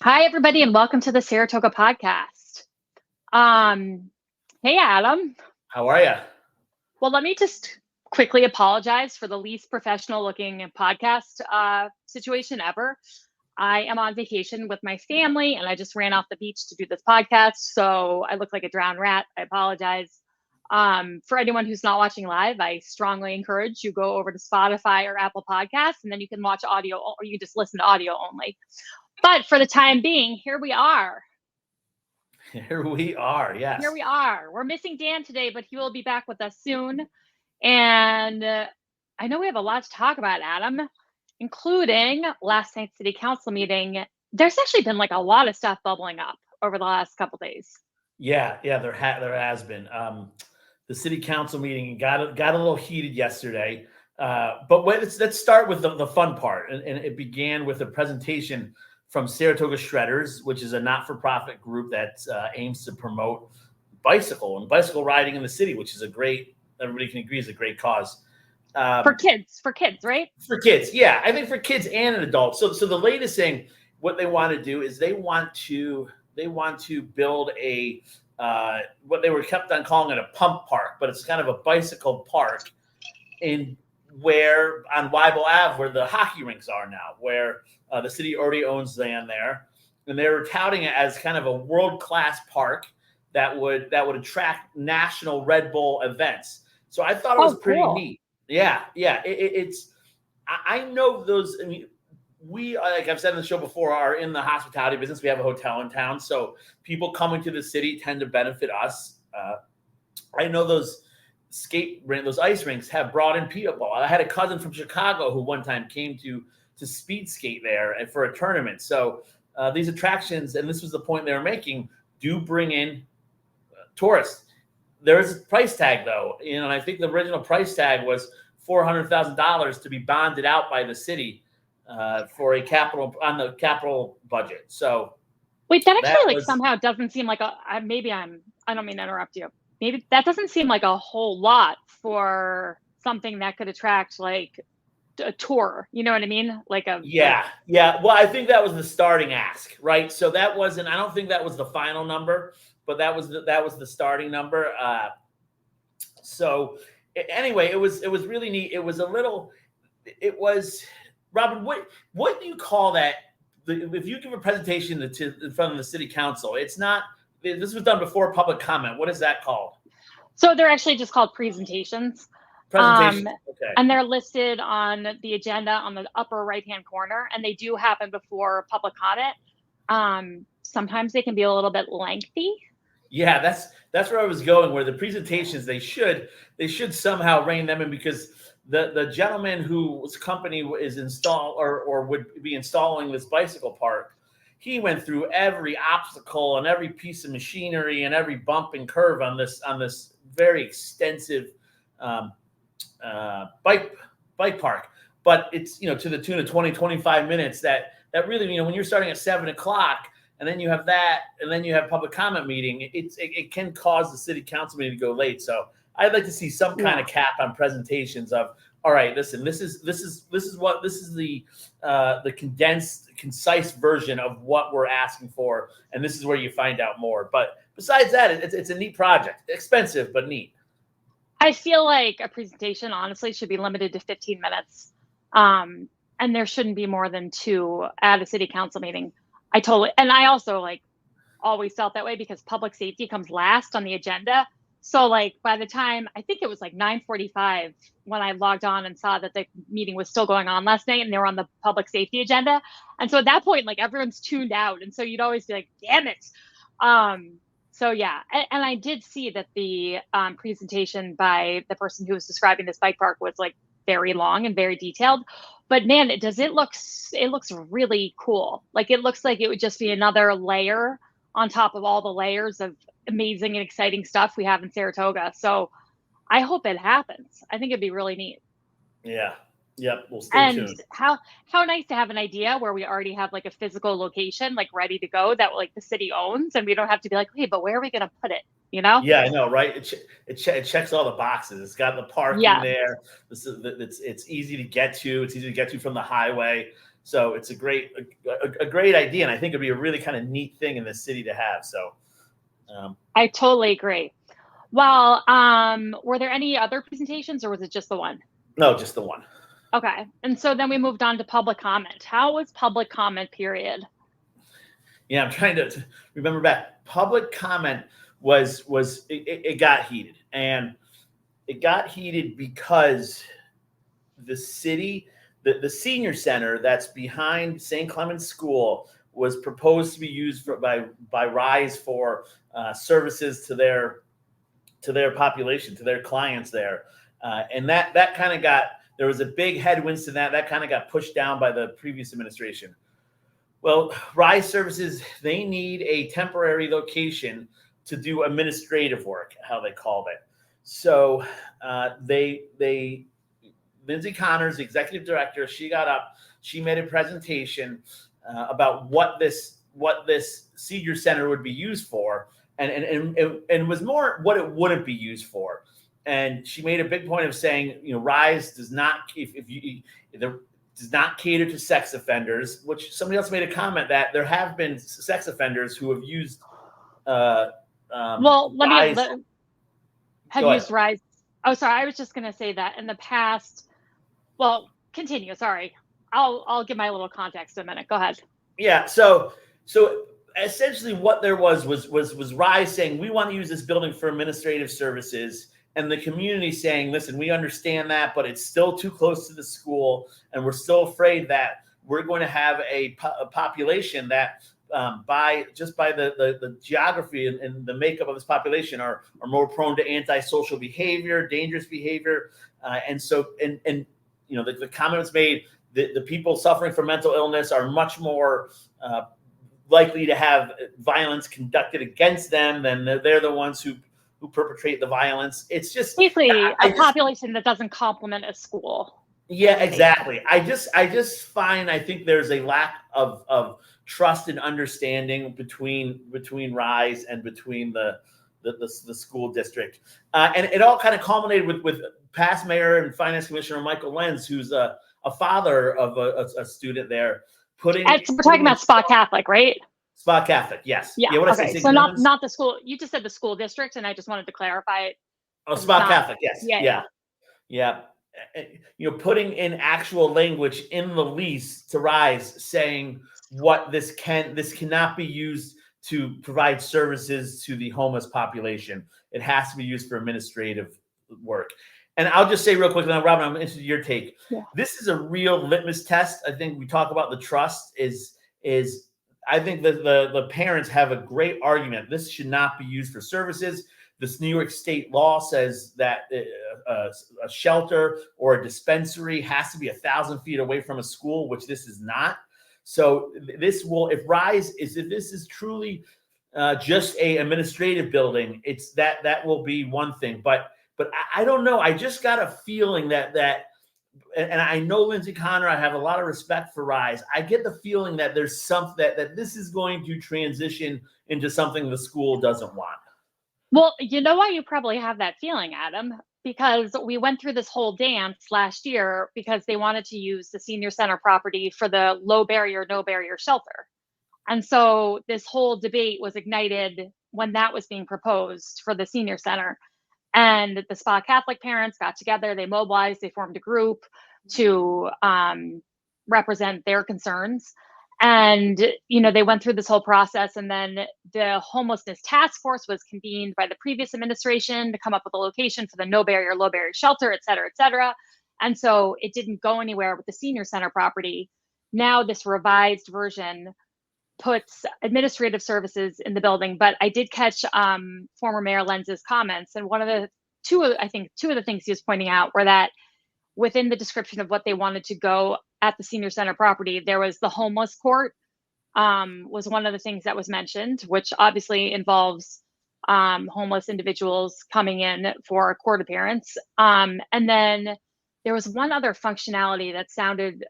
Hi, everybody, and welcome to the Saratoga Podcast. Hey, Adam. How are you? Well, let me just quickly apologize for the least professional looking podcast situation ever. I am on vacation with my family, and I just ran off the beach to do this podcast, so I look like a drowned rat. I apologize. For anyone who's not watching live, I strongly encourage you go over to Spotify or Apple Podcasts, and then you can watch audio, or you can just listen to audio only. But for the time being, here we are. Here we are, yes. Here we are. We're missing Dan today, but he will be back with us soon. And I know we have a lot to talk about, Adam, including last night's city council meeting. There's actually been like a lot of stuff bubbling up over the last couple of days. Yeah, there has been. The city council meeting got a little heated yesterday. But let's start with the fun part. And it began with a presentation from Saratoga Shredders, which is a not-for-profit group that aims to promote bicycle riding in the city, which is everybody can agree is a great cause. For kids, right? For kids, yeah. I think for kids and an adult. So the latest thing, what they want to do is they want to build a what they were kept on calling it a pump park, but it's kind of a bicycle park on Weibel Ave, where the hockey rinks are now, where the city already owns land there, and they were touting it as kind of a world-class park that would attract national Red Bull events. So I thought it was pretty neat. Yeah. I know those. I mean, we, like I've said in the show before, are in the hospitality business. We have a hotel in town, so people coming to the city tend to benefit us. I know those ice rinks have brought in people. I had a cousin from Chicago who one time came to speed skate there and for a tournament. So these attractions, and this was the point they were making, do bring in tourists. There's a price tag though, and I think the original price tag was $400,000 to be bonded out by the city for a capital budget. So wait, that actually somehow doesn't seem like I don't mean to interrupt you. Maybe that doesn't seem like a whole lot for something that could attract like a tour. You know what I mean? Yeah. Well, I think that was the starting ask, right? So I don't think that was the final number, but that was the starting number. So anyway, it was really neat. Robin, what do you call that? If you give a presentation in front of the city council, it's not. This was done before public comment. What is that called? So they're actually just called presentations. Okay. And they're listed on the agenda on the upper right-hand corner, and they do happen before public comment. Sometimes they can be a little bit lengthy. Yeah, that's where I was going. Where the presentations, they should somehow rein them in, because the gentleman whose company is or would be installing this bicycle park, he went through every obstacle and every piece of machinery and every bump and curve on this very extensive bike park. But it's to the tune of 20-25 minutes. That really, when you're starting at 7:00 and then you have that, and then you have public comment meeting, it can cause the city council meeting to go late. So I'd like to see some kind of cap on presentations of, all right, listen, this is the condensed, concise version of what we're asking for, and this is where you find out more. But besides that, it's a neat project, expensive but neat. I feel like a presentation honestly should be limited to 15 minutes, and there shouldn't be more than 2 at a city council meeting. I also always felt that way, because public safety comes last on the agenda. So by the time, I think it was 9:45 when I logged on and saw that the meeting was still going on last night and they were on the public safety agenda. And so at that point, everyone's tuned out. And so you'd always be like, damn it. So yeah. And I did see that the presentation by the person who was describing this bike park was very long and very detailed. But man, it looks really cool. It looks like it would just be another layer on top of all the layers of amazing and exciting stuff we have in Saratoga. So I hope it happens. I think it'd be really neat. Yeah. Yep. We'll stay tuned. And how nice to have an idea where we already have a physical location ready to go that the city owns, and we don't have to be hey, but where are we going to put it? Yeah, I know, right? It checks all the boxes. It's got the parking there. It's easy to get to. It's easy to get to from the highway. So it's a great idea, and I think it'd be a really kind of neat thing in the city to have. So I totally agree. Well, were there any other presentations, or was it just the one? No, just the one. Okay. And so then we moved on to public comment. How was public comment period? Yeah, I'm trying to remember back. Public comment was it got heated, and it got heated because the city, the senior center that's behind St. Clement's School was proposed to be used by Rise for services to their population, to their clients there, and that kind of got, there was a big headwinds to that. That kind of got pushed down by the previous administration. Well, Rise Services, they need a temporary location to do administrative work, how they called it. So Lindsay Connors, the executive director, she got up, she made a presentation about what this senior center would be used for, and was more what it wouldn't be used for. And she made a big point of saying, Rise does not, does not cater to sex offenders, which somebody else made a comment that there have been sex offenders who have used used Rise. Oh, sorry. I was just going to say that in the past. Well, continue. Sorry. I'll give my little context in a minute. Go ahead. Yeah. So essentially what there was Rise saying, we want to use this building for administrative services, and the community saying, listen, we understand that, but it's still too close to the school, and we're still afraid that we're going to have a population that by the geography and the makeup of this population are more prone to antisocial behavior, dangerous behavior. And the comment was made, the people suffering from mental illness are much more likely to have violence conducted against them than they're the ones who perpetrate the violence. It's just basically a population that doesn't complement a school. Yeah, exactly. I think there's a lack of trust and understanding between Rise and between the school district. And it all kind of culminated with past mayor and finance commissioner Michael Lenz, who's a father of a student there. We're talking about Spa Catholic, right? Spa Catholic, yes. Yeah. Okay. So not the school. You just said the school district, and I just wanted to clarify it. Oh, Spa Catholic, yes. Yeah. Putting in actual language in the lease to Rise saying what this cannot be used to provide services to the homeless population. It has to be used for administrative work. And I'll just say real quick, now, Robin, I'm interested in your take. Yeah. This is a real litmus test. I think we talk about the trust is I think that the parents have a great argument. This should not be used for services. This New York State law says that a shelter or a dispensary has to be 1,000 feet away from a school, which this is not. So this will, if this is truly just a administrative building, it's that will be one thing. But I don't know. I just got a feeling that and I know Lindsay Connor, I have a lot of respect for Rise. I get the feeling that there's something that this is going to transition into something the school doesn't want. Well, you know why you probably have that feeling, Adam? Because we went through this whole dance last year because they wanted to use the senior center property for the low barrier, no barrier shelter. And so this whole debate was ignited when that was being proposed for the senior center. And the Spa Catholic parents got together, they mobilized, they formed a group to represent their concerns. And, they went through this whole process, and then the homelessness task force was convened by the previous administration to come up with a location for the no barrier, low barrier shelter, et cetera, et cetera. And so it didn't go anywhere with the senior center property. Now this revised version puts administrative services in the building, but I did catch former Mayor Lenz's comments, and two of the things he was pointing out were that within the description of what they wanted to go at the senior center property, there was the homeless court was one of the things that was mentioned, which obviously involves homeless individuals coming in for a court appearance. And then there was one other functionality that sounded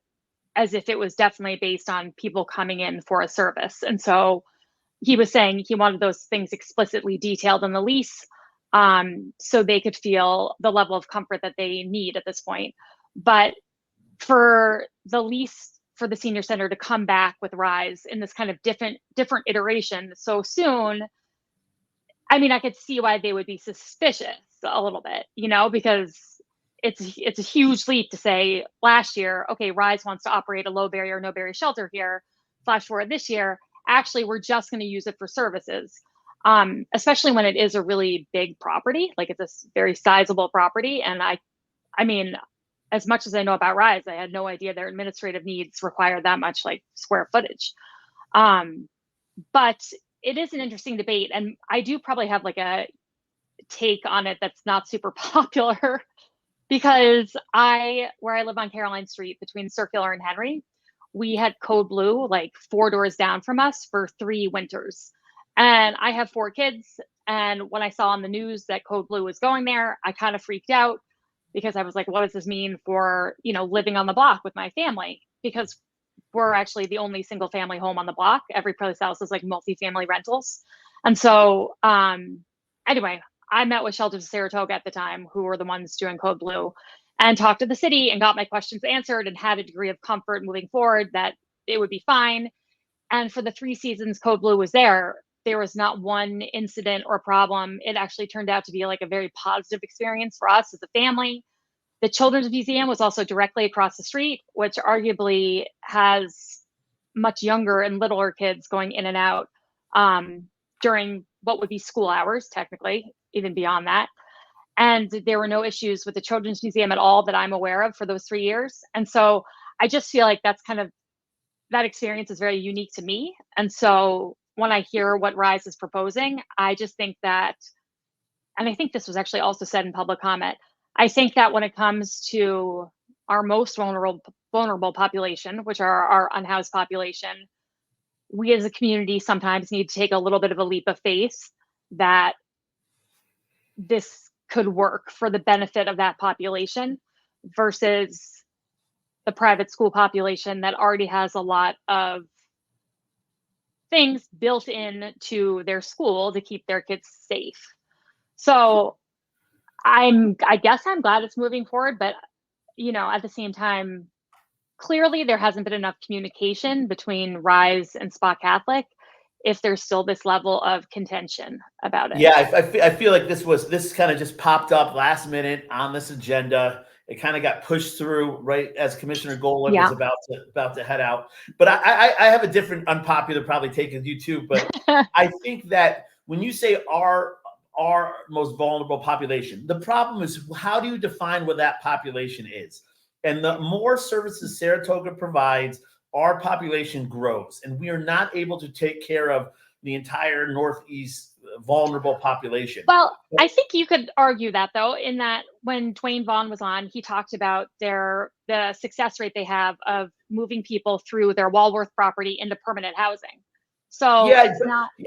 as if it was definitely based on people coming in for a service. And so he was saying he wanted those things explicitly detailed in the lease so they could feel the level of comfort that they need at this point. But for the lease for the senior center to come back with Rise in this kind of different iteration so soon, I mean, I could see why they would be suspicious a little bit, because it's a huge leap to say last year, okay, Rise wants to operate a low barrier, no barrier shelter here. Flash forward this year, actually, we're just going to use it for services, especially when it is a really big property. Like, it's a very sizable property. And I mean, as much as I know about Rise, I had no idea their administrative needs require that much like square footage. But it is an interesting debate. And I do probably have like a take on it that's not super popular because where I live on Caroline Street between Circular and Henry, we had Code Blue like 4 doors down from us for 3 winters. And I have 4 kids. And when I saw on the news that Code Blue was going there, I kind of freaked out because I was like, what does this mean for, living on the block with my family? Because we're actually the only single family home on the block. Every place else is like multifamily rentals. And so anyway, I met with Shelters of Saratoga at the time, who were the ones doing Code Blue, and talked to the city and got my questions answered and had a degree of comfort moving forward that it would be fine. And for the 3 seasons Code Blue was there was not one incident or problem. It actually turned out to be like a very positive experience for us as a family. The Children's Museum was also directly across the street, which arguably has much younger and littler kids going in and out during what would be school hours, technically, even beyond that. And there were no issues with the Children's Museum at all that I'm aware of for those 3 years. And so I just feel like that experience is very unique to me. And so when I hear what Rise is proposing, I just think that, and I think this was actually also said in public comment, I think that when it comes to our most vulnerable population, which are our unhoused population, we as a community sometimes need to take a little bit of a leap of faith that this could work for the benefit of that population versus the private school population that already has a lot of things built in to their school to keep their kids safe. So I guess I'm glad it's moving forward, but at the same time, clearly there hasn't been enough communication between Rise and Spa Catholic if there's still this level of contention about it. Yeah, I feel like this kind of just popped up last minute on this agenda. It kind of got pushed through right as Commissioner Golan was about to head out. But I have a different unpopular probably take as you too. But I think that when you say our most vulnerable population, the problem is how do you define what that population is? And the more services Saratoga provides, our population grows, and we are not able to take care of the entire Northeast vulnerable population. Well, I think you could argue that, though, in that when Dwayne Vaughn was on, he talked about the success rate they have of moving people through their Walworth property into permanent housing. So yeah,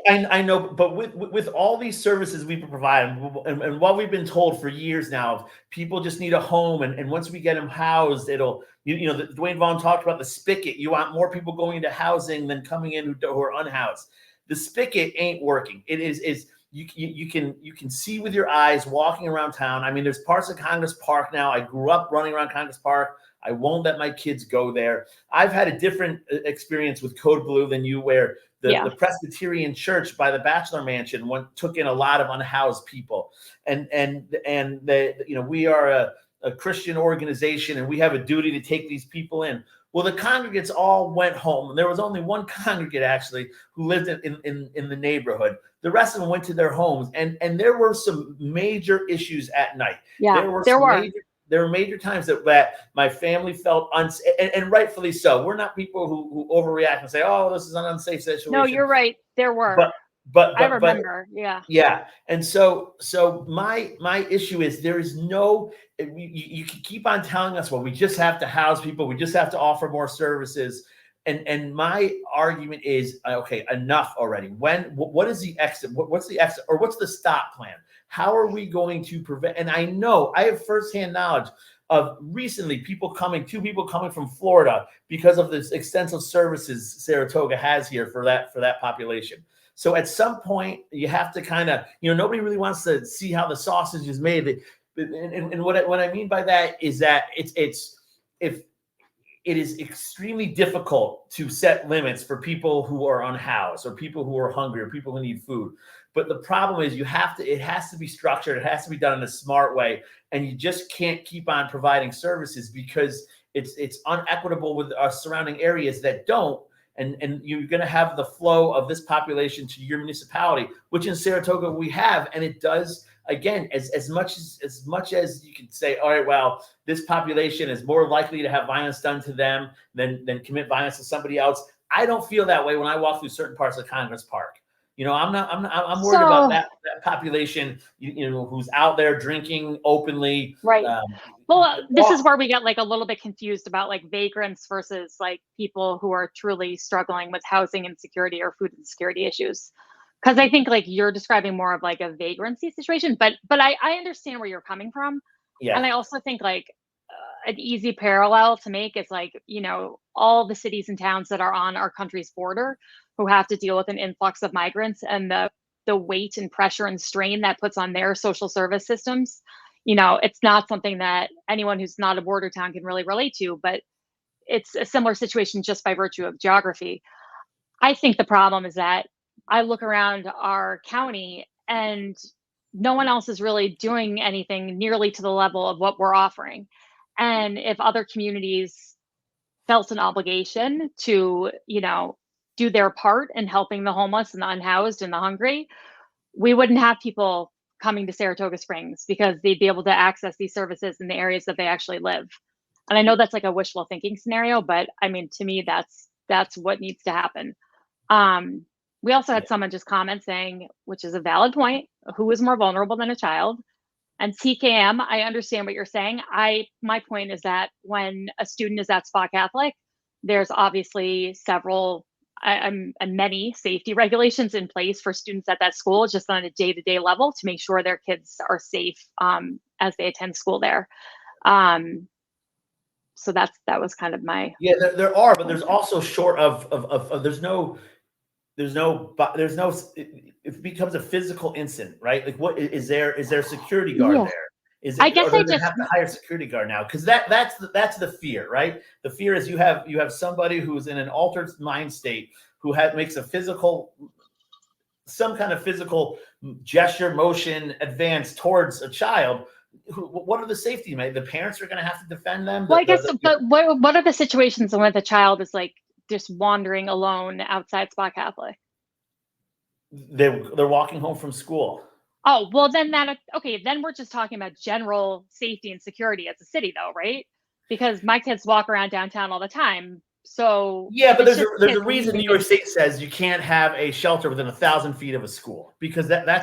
I know, but with all these services we provide, and what we've been told for years now, people just need a home, and once we get them housed, it'll Dwayne Vaughn talked about the spigot. You want more people going into housing than coming in who are unhoused. The spigot ain't working. It is you can see with your eyes walking around town. I mean, there's parts of Congress Park now. I grew up running around Congress Park. I won't let my kids go there. I've had a different experience with Code Blue than you, where the Presbyterian Church by the Bachelor Mansion took in a lot of unhoused people, and we are a Christian organization, and we have a duty to take these people in. Well, the congregates all went home, and there was only one congregate actually who lived in the neighborhood. The rest of them went to their homes, and there were some major issues at night. Yeah, there were major times that my family felt unsafe, and rightfully so. We're not people who overreact and say, "Oh, this is an unsafe situation." No, you're right. There were. But I remember. Yeah. And so my issue is there is no. You can keep on telling us, well, we just have to house people. We just have to offer more services. And my argument is, okay, enough already. What is the exit? What's the exit, or what's the stop plan? How are we going to prevent? And I know I have firsthand knowledge of recently two people coming from Florida because of this extensive services Saratoga has here for that population. So at some point you have to kind of, nobody really wants to see how the sausage is made. And what I mean by that is that it's if it is extremely difficult to set limits for people who are unhoused or people who are hungry or people who need food. But the problem is it has to be structured. It has to be done in a smart way. And you just can't keep on providing services because it's unequitable with our surrounding areas that don't. And you're going to have the flow of this population to your municipality, which in Saratoga we have. And it does, again, as much as you can say, all right, well, this population is more likely to have violence done to them than commit violence to somebody else. I don't feel that way when I walk through certain parts of Congress Park. I'm worried about that population, who's out there drinking openly. Right. This is where we get like a little bit confused about like vagrants versus like people who are truly struggling with housing insecurity or food insecurity issues. Because I think like you're describing more of like a vagrancy situation, but I understand where you're coming from. Yeah. And I also think like an easy parallel to make is like, all the cities and towns that are on our country's border who have to deal with an influx of migrants and the weight and pressure and strain that puts on their social service systems. It's not something that anyone who's not a border town can really relate to, but it's a similar situation just by virtue of geography. I think the problem is that I look around our county and no one else is really doing anything nearly to the level of what we're offering. And if other communities felt an obligation to, do their part in helping the homeless and the unhoused and the hungry, we wouldn't have people coming to Saratoga Springs because they'd be able to access these services in the areas that they actually live. And I know that's like a wishful thinking scenario, but I mean, to me, that's what needs to happen. We also had someone just comment saying, which is a valid point, who is more vulnerable than a child? And TKM, I understand what you're saying. My point is that when a student is at Spa Catholic, there's obviously several and many safety regulations in place for students at that school, just on a day-to-day level, to make sure their kids are safe as they attend school there. So that was kind of my. Yeah, there are, but there's also short of there's no. It becomes a physical incident, right? Like, what is there a security guard there? I guess I just have to hire a security guard now, because that's the fear, right? The fear is you have somebody who's in an altered mind state who makes some kind of physical gesture, motion, advance towards a child. What are the safety? The parents are going to have to defend them. Well, I guess, but what are the situations when the child is like just wandering alone outside Spa Catholic? They're walking home from school. Oh, well, then then we're just talking about general safety and security as a city, though, right? Because my kids walk around downtown all the time. So yeah, but there's a reason New York State says you can't have a shelter within 1,000 feet of a school, because there's a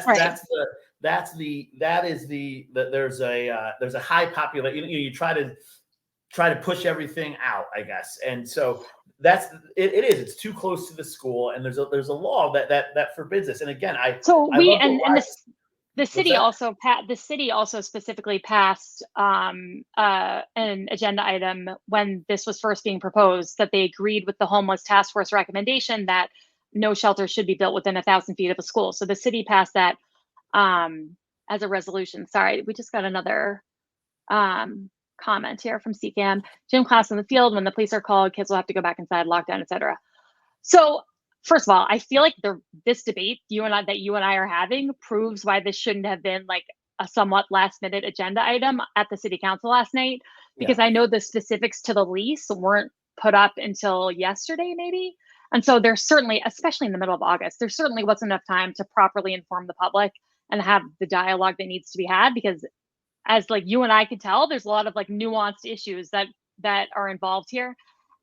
high population. You try to push everything out, I guess, and so it's too close to the school, and there's a law that forbids this. And again, the city also specifically passed an agenda item when this was first being proposed, that they agreed with the homeless task force recommendation that no shelter should be built within 1,000 feet of a school. So the city passed that as a resolution. Sorry, we just got another comment here from CCAM. Gym class in the field, when the police are called, kids will have to go back inside, lockdown, etc. So first of all, I feel like this debate you and I are having proves why this shouldn't have been like a somewhat last minute agenda item at the city council last night, because I know the specifics to the lease weren't put up until yesterday, maybe. And so there's certainly, especially in the middle of August, there certainly wasn't enough time to properly inform the public and have the dialogue that needs to be had, because as like you and I could tell, there's a lot of like nuanced issues that are involved here.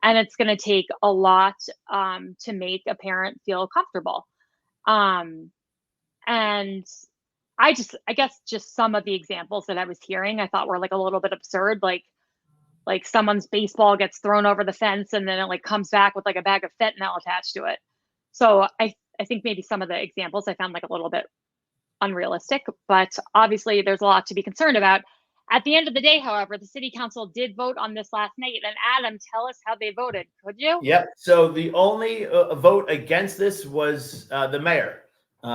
And it's going to take a lot to make a parent feel comfortable. And I guess just some of the examples that I was hearing, I thought were like a little bit absurd. Like someone's baseball gets thrown over the fence and then it like comes back with like a bag of fentanyl attached to it. So I think maybe some of the examples I found like a little bit unrealistic, but obviously there's a lot to be concerned about. At the end of the day, however, the city council did vote on this last night. And Adam, tell us how they voted, could you? Yep. So the only vote against this was the mayor,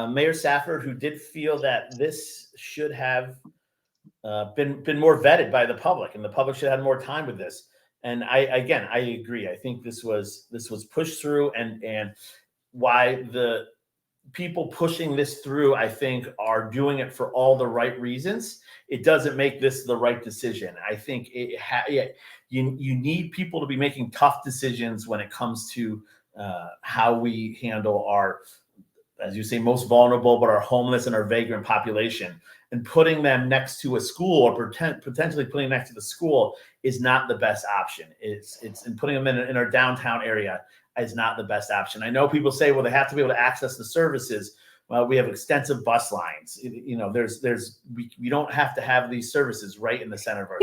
Mayor Safford, who did feel that this should have been more vetted by the public, and the public should have more time with this. And I agree. I think this was pushed through, and why the people pushing this through, I think, are doing it for all the right reasons. It doesn't make this the right decision. I think you need people to be making tough decisions when it comes to how we handle our, as you say, most vulnerable, but our homeless and our vagrant population. And putting them next to a school, or potentially putting them next to the school, is not the best option. It's and putting them in our downtown area is not the best option. I know people say, well, they have to be able to access the services. Well, we have extensive bus lines. You know, we don't have to have these services right in the center of our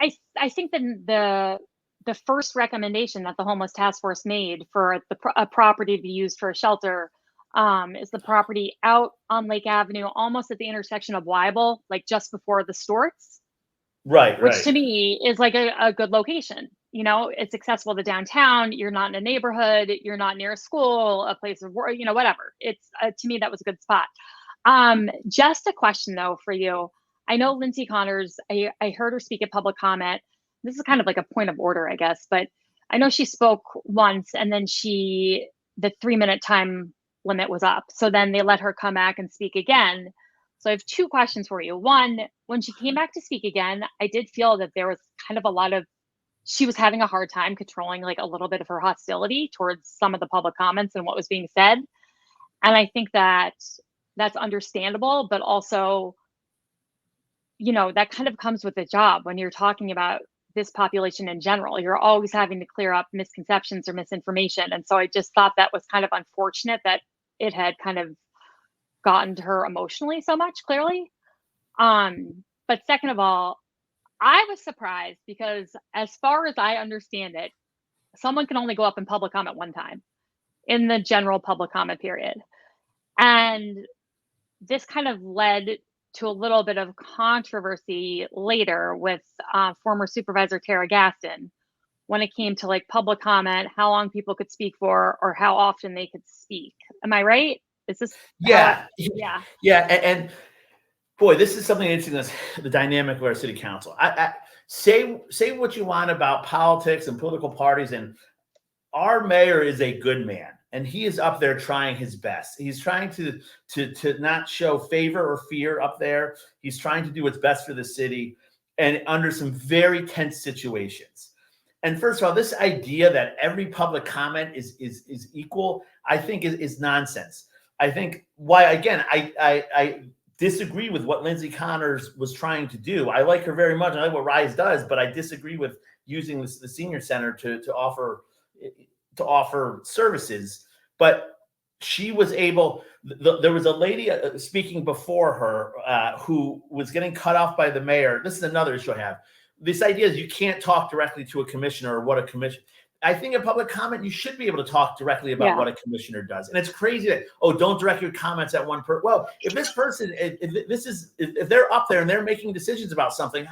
city. I think that the first recommendation that the homeless task force made for a property to be used for a shelter is the property out on Lake Avenue, almost at the intersection of Weibel, like just before the Storts. Right. Which to me is like a good location. You know, it's accessible to downtown. You're not in a neighborhood. You're not near a school, a place of work, you know, whatever. It's to me, that was a good spot. Just a question though for you. I know Lindsay Connors, I heard her speak at public comment. This is kind of like a point of order, I guess, but I know she spoke once and then the 3-minute time limit was up. So then they let her come back and speak again. So I have two questions for you. One, when she came back to speak again, I did feel that there was kind of she was having a hard time controlling like a little bit of her hostility towards some of the public comments and what was being said. And I think that that's understandable, but also, you know, that kind of comes with the job when you're talking about this population in general. You're always having to clear up misconceptions or misinformation. And so I just thought that was kind of unfortunate that it had kind of gotten to her emotionally so much, clearly. But second of all, I was surprised because as far as I understand it, someone can only go up in public comment one time in the general public comment period. And this kind of led to a little bit of controversy later with former Supervisor Tara Gaston when it came to like public comment, how long people could speak for, or how often they could speak. Am I right? Is this? Yeah. And boy, this is something interesting. The dynamic of our city council. I say what you want about politics and political parties, and our mayor is a good man, and he is up there trying his best. He's trying to not show favor or fear up there. He's trying to do what's best for the city, and under some very tense situations. And first of all, this idea that every public comment is equal, I think is nonsense. I think I disagree with what Lindsay Connors was trying to do. I like her very much. I like what Rise does, but I disagree with using the senior center to offer services. But she was able. There was a lady speaking before her who was getting cut off by the mayor. This is another issue I have. This idea is you can't talk directly to a commissioner or what a commission. I think in public comment, you should be able to talk directly about what a commissioner does. And it's crazy that, don't direct your comments at one person. Well, if this person, if they're up there and they're making decisions about something,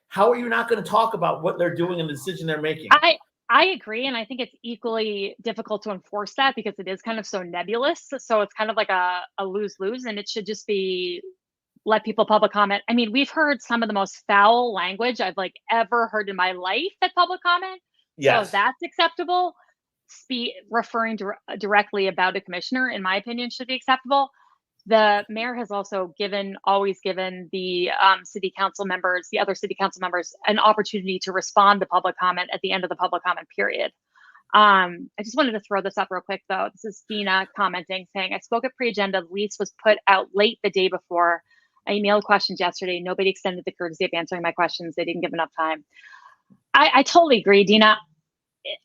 how are you not going to talk about what they're doing and the decision they're making? I agree. And I think it's equally difficult to enforce that because it is kind of so nebulous. So it's kind of like a lose-lose, and it should just be let people public comment. I mean, we've heard some of the most foul language I've like ever heard in my life at public comment. Yes. So that's acceptable. Referring directly about a commissioner, in my opinion, should be acceptable. The mayor has also always given the city council members, the other city council members, an opportunity to respond to public comment at the end of the public comment period. I just wanted to throw this up real quick, though. This is Dina commenting, saying, I spoke at pre-agenda. The lease was put out late the day before. I emailed questions yesterday. Nobody extended the courtesy of answering my questions. They didn't give enough time. I totally agree, Dina.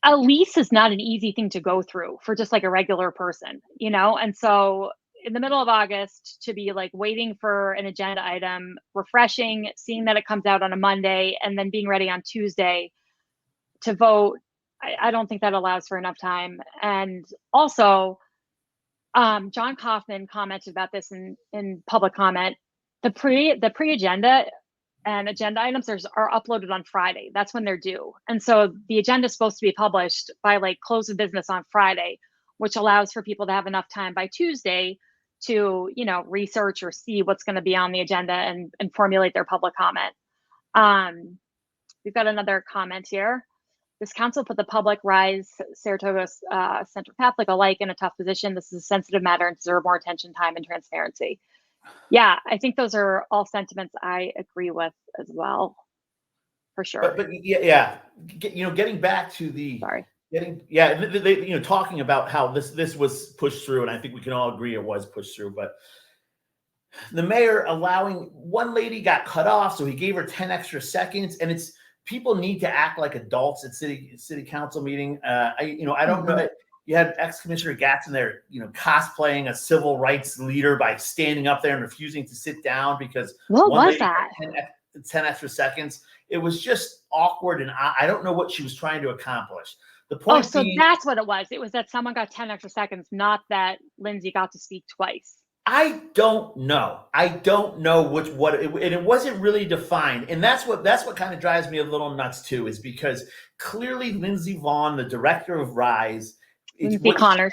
A lease is not an easy thing to go through for just like a regular person, you know? And so in the middle of August to be like waiting for an agenda item, refreshing, seeing that it comes out on a Monday, and then being ready on Tuesday to vote, I don't think that allows for enough time. And also, John Kaufman commented about this in public comment. The pre-agenda and agenda items are uploaded on Friday. That's when they're due. And so the agenda is supposed to be published by like close of business on Friday, which allows for people to have enough time by Tuesday to, you know, research or see what's going to be on the agenda and formulate their public comment. We've got another comment here. this council put the public, Rise, Saratoga Central Catholic alike in a tough position. This is a sensitive matter and deserve more attention, time, and transparency. Yeah, I think those are all sentiments I agree with as well, for sure. But yeah. Getting back to the talking about how this was pushed through, and I think we can all agree it was pushed through. But the mayor allowing one lady got cut off, so he gave her 10 extra seconds, and it's people need to act like adults at city council meeting. I don't know. You had ex-Commissioner Gatson there, cosplaying a civil rights leader by standing up there and refusing to sit down because what was that? 10 extra seconds. It was just awkward, and I don't know what she was trying to accomplish. The point being, that's what it was. It was that someone got 10 extra seconds, not that Lindsay got to speak twice. I don't know. And it wasn't really defined. And that's what kind of drives me a little nuts too, is because clearly Lindsay Vaughn, the director of Rise, Lindsay Connors,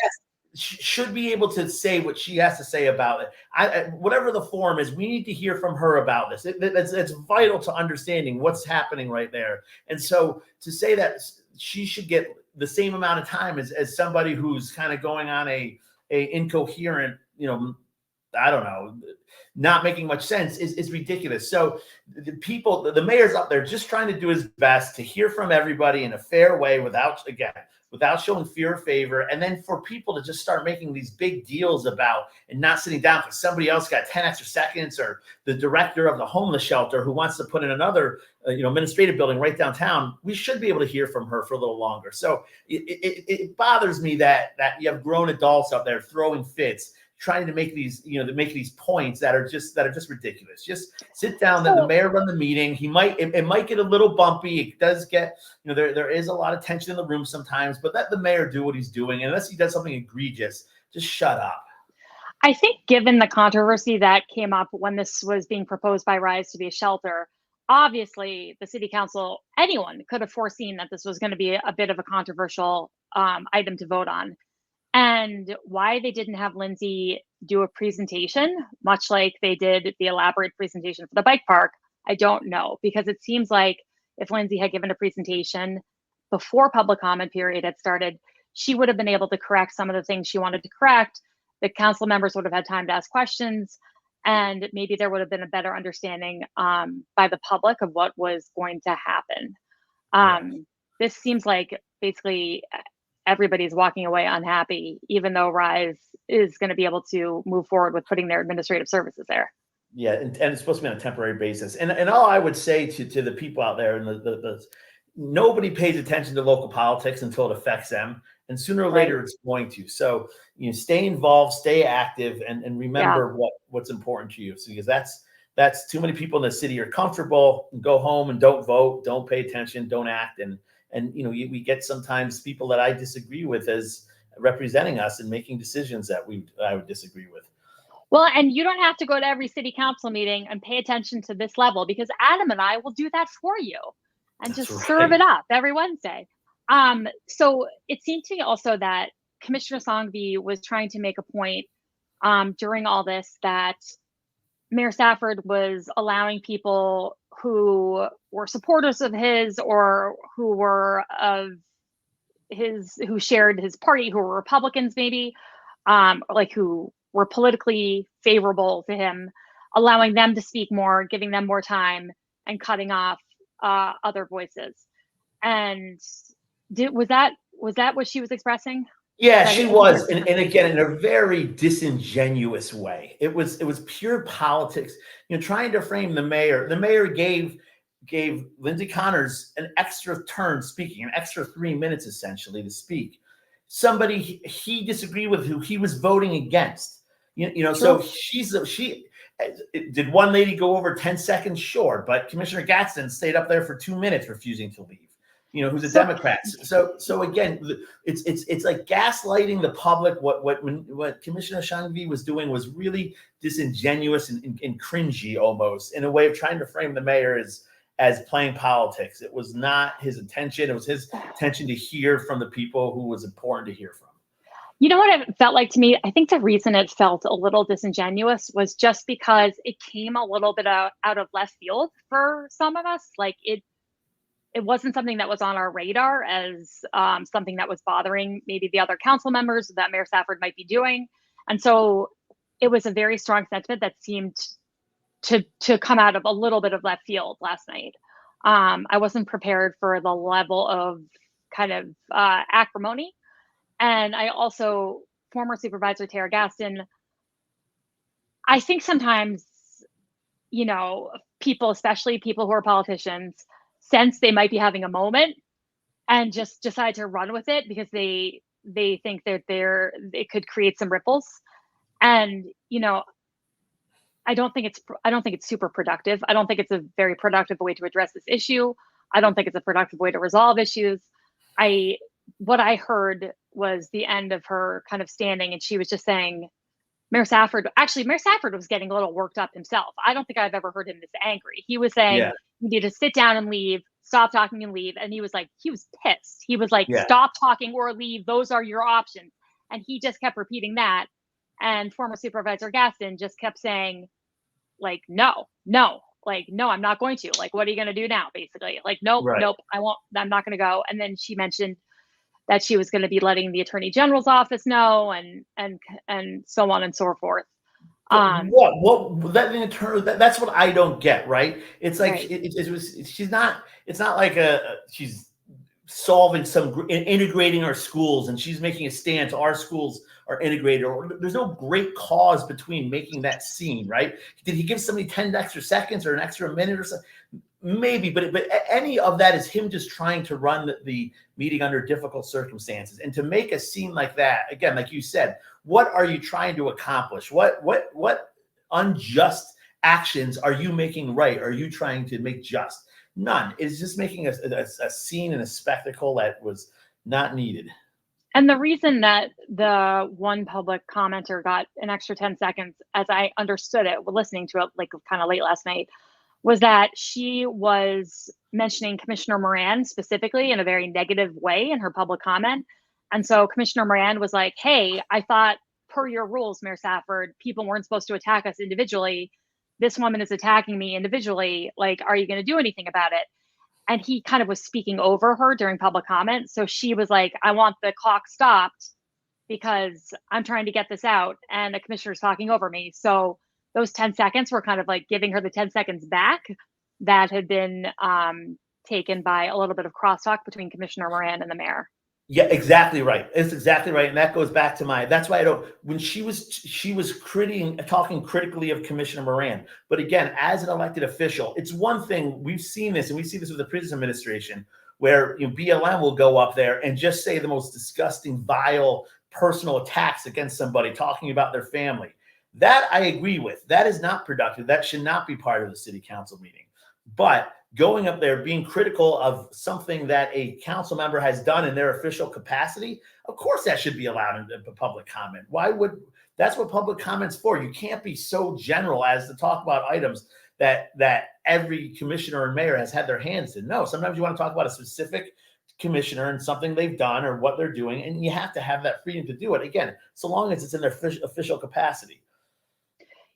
should be able to say what she has to say about it. Whatever the form is, we need to hear from her about this. It's vital to understanding what's happening right there. And so to say that she should get the same amount of time as somebody who's kind of going on a incoherent, I don't know, not making much sense is ridiculous. So the mayor's up there just trying to do his best to hear from everybody in a fair way without showing fear or favor. And then for people to just start making these big deals about and not sitting down because somebody else got 10 extra seconds, or the director of the homeless shelter who wants to put in another administrative building right downtown, we should be able to hear from her for a little longer. So it bothers me that you have grown adults out there throwing fits, trying to make these, make these points that are just ridiculous. Just sit down. Let the mayor run the meeting. It might get a little bumpy. It does get, there is a lot of tension in the room sometimes, but let the mayor do what he's doing. Unless he does something egregious, just shut up. I think given the controversy that came up when this was being proposed by Rise to be a shelter, obviously the city council, anyone could have foreseen that this was going to be a bit of a controversial item to vote on. And why they didn't have Lindsay do a presentation, much like they did the elaborate presentation for the bike park, I don't know. Because it seems like if Lindsay had given a presentation before public comment period had started, she would have been able to correct some of the things she wanted to correct. The council members would have had time to ask questions, and maybe there would have been a better understanding by the public of what was going to happen. This seems like basically everybody's walking away unhappy, even though Rise is going to be able to move forward with putting their administrative services there. Yeah, and it's supposed to be on a temporary basis. And all I would say to the people out there, and the nobody pays attention to local politics until it affects them, and sooner or later it's going to. So stay involved, stay active, and remember what's important to you. So because that's too many people in the city are comfortable and go home and don't vote, don't pay attention, don't act, and we get sometimes people that I disagree with as representing us and making decisions that I would disagree with. Well, and you don't have to go to every city council meeting and pay attention to this level, because Adam and I will do that for you and just serve it up every Wednesday. So it seemed to me also that Commissioner Songvi was trying to make a point during all this that Mayor Stafford was allowing people who were supporters of his or who were who shared his party, who were Republicans maybe, who were politically favorable to him, allowing them to speak more, giving them more time, and cutting off other voices. And was that what she was expressing? Yeah, she was, and again, in a very disingenuous way. It was pure politics. Trying to frame the mayor. The mayor gave Lindsay Connors an extra turn speaking, an extra 3 minutes essentially to speak. Somebody he disagreed with, who he was voting against. So she did one lady go over 10 seconds? Sure, but Commissioner Gatson stayed up there for 2 minutes refusing to leave. Who's a Democrat. So again, it's like gaslighting the public. What Commissioner Songvi was doing was really disingenuous and cringy, almost, in a way of trying to frame the mayor as playing politics. It was not his intention. It was his intention to hear from the people who was important to hear from. You know what it felt like to me? I think the reason it felt a little disingenuous was just because it came a little bit out of left field for some of us. Like it it wasn't something that was on our radar as something that was bothering maybe the other council members that Mayor Safford might be doing. And so it was a very strong sentiment that seemed to come out of a little bit of left field last night. I wasn't prepared for the level of kind of acrimony. And I also, former Supervisor Tara Gaston, I think sometimes, you know, people, especially people who are politicians, sense they might be having a moment and just decide to run with it because they think that it could create some ripples. And, you know, I don't think it's super productive. I don't think it's a very productive way to address this issue. I don't think it's a productive way to resolve issues. What I heard was the end of her kind of standing, and she was just saying, Mayor Safford was getting a little worked up himself. I don't think I've ever heard him this angry. He was saying, you need to sit down and leave, stop talking and leave. And he was pissed. He was like, stop talking or leave. Those are your options. And he just kept repeating that. And former Supervisor Gaston just kept saying, like, no, I'm not going to. Like, what are you going to do now? Basically, like, nope, I won't. I'm not going to go. And then she mentioned that she was going to be letting the Attorney General's office know, and so on and so forth. That's what I don't get. Right? It's like she's not. It's not like she's solving integrating our schools, and she's making a stand to our schools are integrated, or there's no great cause between making that scene, right? Did he give somebody 10 extra seconds or an extra minute or something? Maybe, but any of that is him just trying to run the meeting under difficult circumstances. And to make a scene like that, again, like you said, what are you trying to accomplish? What unjust actions are you making right? Are you trying to make just? None. It's just making a scene and a spectacle that was not needed. And the reason that the one public commenter got an extra 10 seconds, as I understood it, listening to it like kind of late last night, was that she was mentioning Commissioner Moran specifically in a very negative way in her public comment. And so Commissioner Moran was like, hey, I thought per your rules, Mayor Safford, people weren't supposed to attack us individually. This woman is attacking me individually. Like, are you going to do anything about it? And he kind of was speaking over her during public comment. So she was like, I want the clock stopped because I'm trying to get this out and the commissioner's talking over me. So those 10 seconds were kind of like giving her the 10 seconds back that had been taken by a little bit of crosstalk between Commissioner Moran and the mayor. Yeah, exactly right. It's exactly right. And that goes back to that's why I don't, when she was talking critically of Commissioner Moran. But again, as an elected official, it's one thing, we've seen this, and we see this with the previous administration, where BLM will go up there and just say the most disgusting, vile, personal attacks against somebody, talking about their family. That I agree with. That is not productive. That should not be part of the city council meeting. But going up there, being critical of something that a council member has done in their official capacity, of course that should be allowed in public comment. That's what public comment's for. You can't be so general as to talk about items that every commissioner and mayor has had their hands in. No, sometimes you want to talk about a specific commissioner and something they've done or what they're doing, and you have to have that freedom to do it. Again, so long as it's in their official capacity.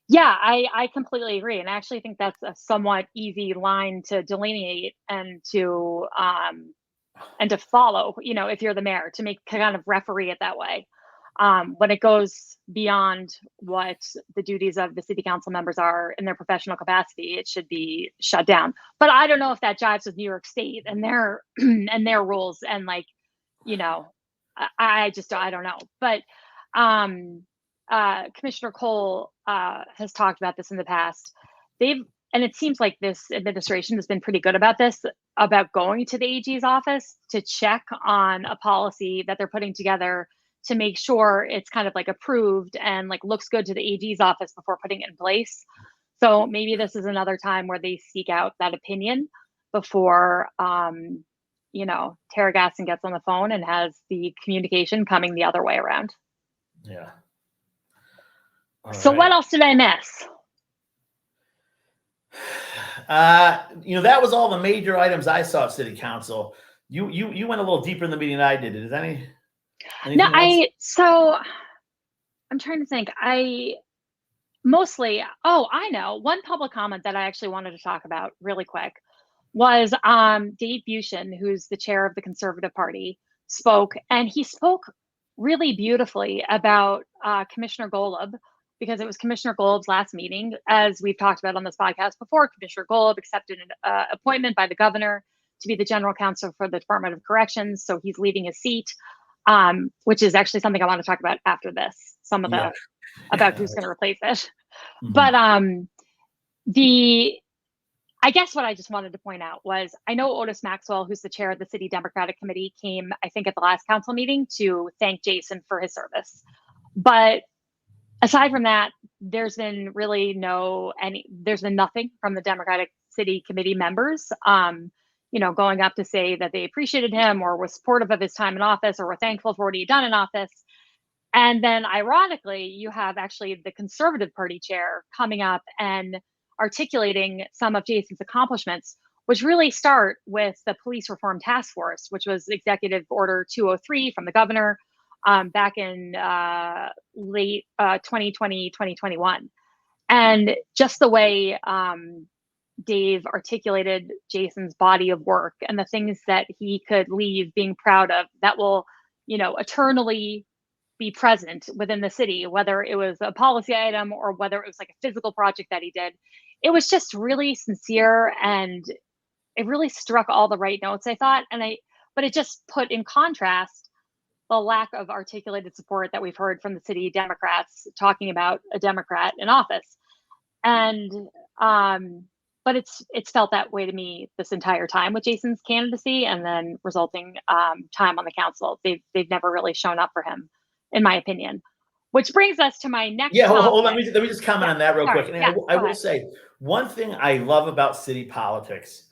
Yeah, I completely agree. And I actually think that's a somewhat easy line to delineate and to follow, if you're the mayor, to make kind of referee it that way. When it goes beyond what the duties of the city council members are in their professional capacity, it should be shut down. But I don't know if that jives with New York State and their and their rules. And I don't know. But Commissioner Cole has talked about this in the past. And it seems like this administration has been pretty good about this, about going to the AG's office to check on a policy that they're putting together to make sure it's kind of like approved and like looks good to the AG's office before putting it in place. So maybe this is another time where they seek out that opinion before, Tara Gaston gets on the phone and has the communication coming the other way around. Yeah. So what else did I miss? That was all the major items I saw at City Council. You went a little deeper in the meeting than I did. Is there anything else? So I'm trying to think. I know one public comment that I actually wanted to talk about really quick was Dave Buchan, who's the chair of the Conservative Party, spoke, and he spoke really beautifully about Commissioner Golub, because it was Commissioner Golub's last meeting. As we've talked about on this podcast before, Commissioner Golub accepted an appointment by the governor to be the general counsel for the Department of Corrections. So he's leaving his seat, which is actually something I want to talk about after this, some of the about who's going to replace it. Mm-hmm. But I guess what I just wanted to point out was, I know Otis Maxwell, who's the chair of the city Democratic Committee, came, I think, at the last council meeting to thank Jason for his service. But aside from that, there's been nothing from the Democratic City Committee members, going up to say that they appreciated him or were supportive of his time in office or were thankful for what he had done in office. And then ironically, you have actually the Conservative Party chair coming up and articulating some of Jason's accomplishments, which really start with the Police Reform Task Force, which was Executive Order 203 from the governor back in late 2020, 2021. And just the way Dave articulated Jason's body of work and the things that he could leave being proud of that will, eternally be present within the city, whether it was a policy item or whether it was like a physical project that he did. It was just really sincere, and it really struck all the right notes, I thought. But it just put in contrast the lack of articulated support that we've heard from the city Democrats talking about a Democrat in office. And but it's felt that way to me this entire time with Jason's candidacy and then resulting time on the council. They've never really shown up for him, in my opinion. Which brings us to my next. Yeah, hold on. Let me just comment on that real quick. And I will say, one thing I love about city politics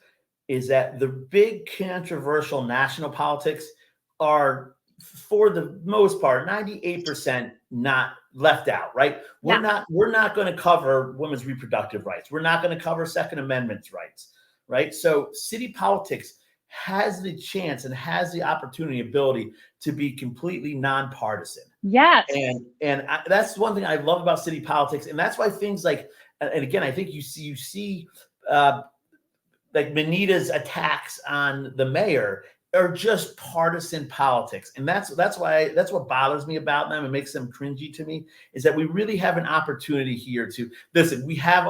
is that the big controversial national politics are, for the most part, 98% not left out, right? We're not going to cover women's reproductive rights. We're not going to cover Second Amendment rights, right? So city politics has the chance and has the ability to be completely nonpartisan. Yes. And that's one thing I love about city politics. And that's why things like, and again, I think you see like Manita's attacks on the mayor are just partisan politics. And that's what bothers me about them and makes them cringy to me, is that we really have an opportunity here to listen. We have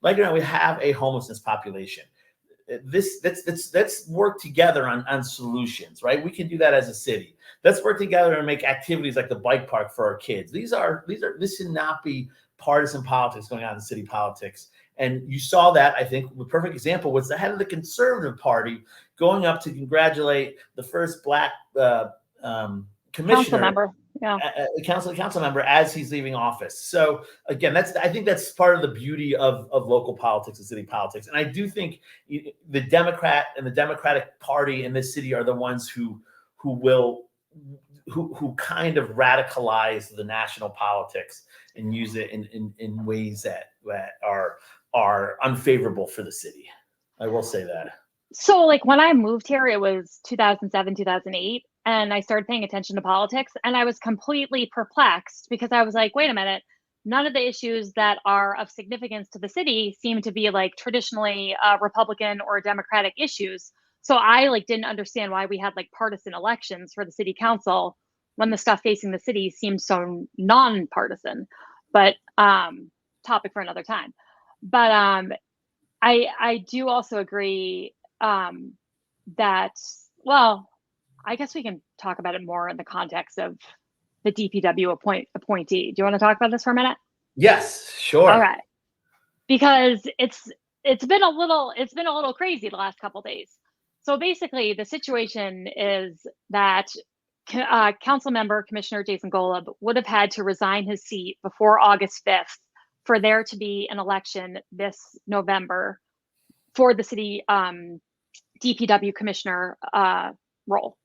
we have a homelessness population. Let's work together on solutions, right? We can do that as a city. Let's work together and make activities like the bike park for our kids. This should not be partisan politics going on in city politics. And you saw that, I think, the perfect example was the head of the Conservative Party going up to congratulate the first Black commissioner, council member, as he's leaving office. So again, I think that's part of the beauty of local politics and city politics. And I do think the Democrat and the Democratic Party in this city are the ones who kind of radicalize the national politics and use it in ways that are unfavorable for the city. I will say that. So like when I moved here, it was 2007, 2008, and I started paying attention to politics, and I was completely perplexed because I was like, wait a minute, none of the issues that are of significance to the city seem to be like traditionally Republican or Democratic issues. So I didn't understand why we had partisan elections for the city council when the stuff facing the city seemed so nonpartisan. But topic for another time. But I do also agree that, well, I guess we can talk about it more in the context of the DPW appointee. Do you want to talk about this for a minute? Yes, sure. All right. Because it's been a little crazy the last couple of days. So basically the situation is that council member Commissioner Jason Golub would have had to resign his seat before August 5th for there to be an election this November for the city DPW commissioner role.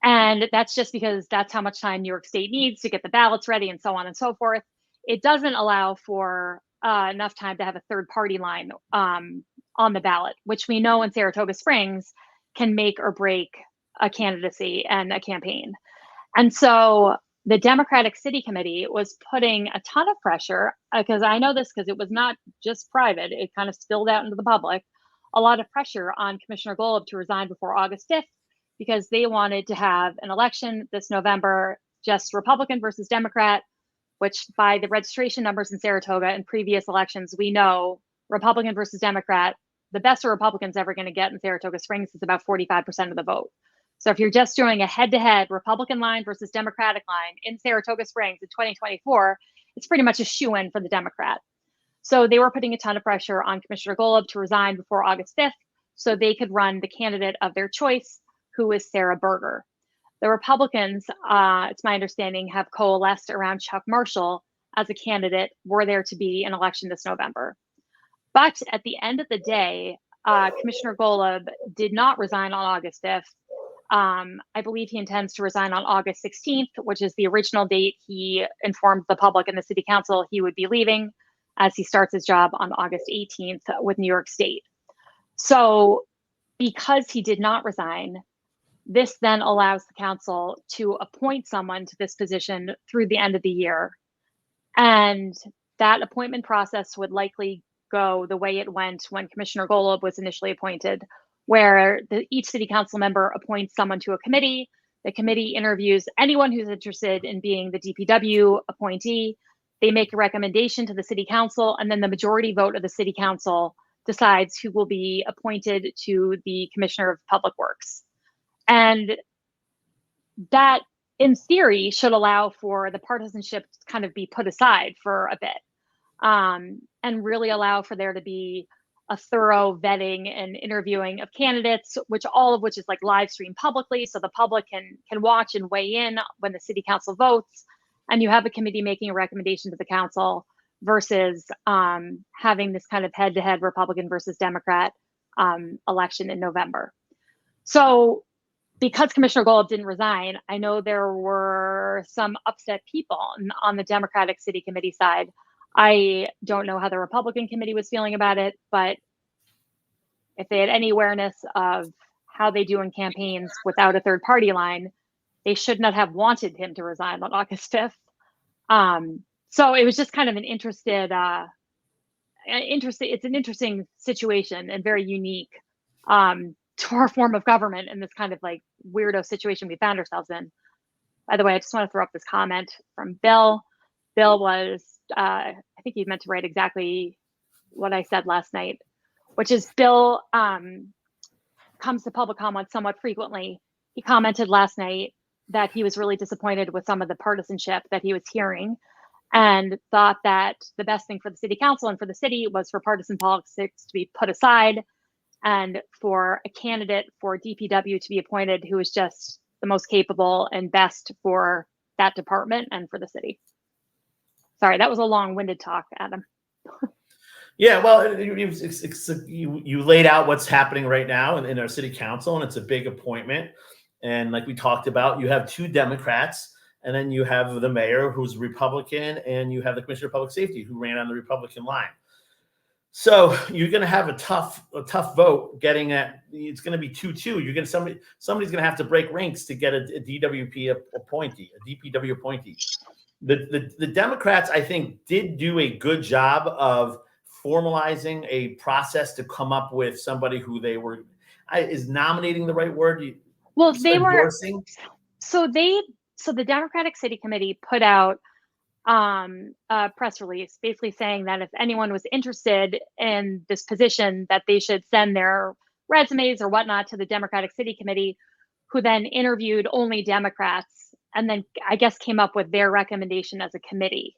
And that's just because that's how much time New York State needs to get the ballots ready and so on and so forth. It doesn't allow for enough time to have a third party line on the ballot, which we know in Saratoga Springs can make or break a candidacy and a campaign. And so the Democratic City Committee was putting a ton of pressure, because I know this because it was not just private, it kind of spilled out into the public, a lot of pressure on Commissioner Golub to resign before August 5th because they wanted to have an election this November, just Republican versus Democrat, which by the registration numbers in Saratoga in previous elections, we know Republican versus Democrat, the best a Republican's ever going to get in Saratoga Springs is about 45% of the vote. So if you're just doing a head-to-head Republican line versus Democratic line in Saratoga Springs in 2024, it's pretty much a shoo-in for the Democrat. So they were putting a ton of pressure on Commissioner Golub to resign before August 5th so they could run the candidate of their choice, who is Sarah Berger. The Republicans, it's my understanding, have coalesced around Chuck Marshall as a candidate were there to be an election this November. But at the end of the day, Commissioner Golub did not resign on August 5th. I believe he intends to resign on August 16th, which is the original date he informed the public and the city council he would be leaving, as he starts his job on August 18th with New York State. So because he did not resign, this then allows the council to appoint someone to this position through the end of the year. And that appointment process would likely go the way it went when Commissioner Golub was initially appointed, where each city council member appoints someone to a committee. The committee interviews anyone who's interested in being the DPW appointee. They make a recommendation to the city council, and then the majority vote of the city council decides who will be appointed to the Commissioner of Public Works. And that, in theory, should allow for the partisanship to kind of be put aside for a bit, and really allow for there to be a thorough vetting and interviewing of candidates, all of which is like live streamed publicly, so the public can watch and weigh in when the city council votes, and you have a committee making a recommendation to the council versus having this kind of head-to-head Republican versus Democrat election in November. So because Commissioner Golub didn't resign, I know there were some upset people on the Democratic City Committee side. I don't know how the Republican committee was feeling about it, but if they had any awareness of how they do in campaigns without a third party line, they should not have wanted him to resign on August 5th. So it was just kind of an it's an interesting situation and very unique to our form of government in this kind of like weirdo situation we found ourselves in. By the way, I just want to throw up this comment from Bill. Bill was, I think he meant to write exactly what I said last night, which is Bill comes to public comment somewhat frequently. He commented last night that he was really disappointed with some of the partisanship that he was hearing and thought that the best thing for the city council and for the city was for partisan politics to be put aside and for a candidate for DPW to be appointed who is just the most capable and best for that department and for the city. Sorry, that was a long-winded talk, Adam. Yeah, well, you laid out what's happening right now in our city council, and it's a big appointment. And like we talked about, you have two Democrats, and then you have the mayor who's Republican, and you have the Commissioner of Public Safety who ran on the Republican line. So you're going to have a tough vote getting at. It's going to be 2-2. You're going to somebody's going to have to break ranks to get a DPW appointee. The Democrats, I think, did do a good job of formalizing a process to come up with somebody who they were. Is nominating the right word? Well, they endorsing? Were. So the Democratic City Committee put out a press release basically saying that if anyone was interested in this position, that they should send their resumes or whatnot to the Democratic City Committee, who then interviewed only Democrats and then I guess came up with their recommendation as a committee.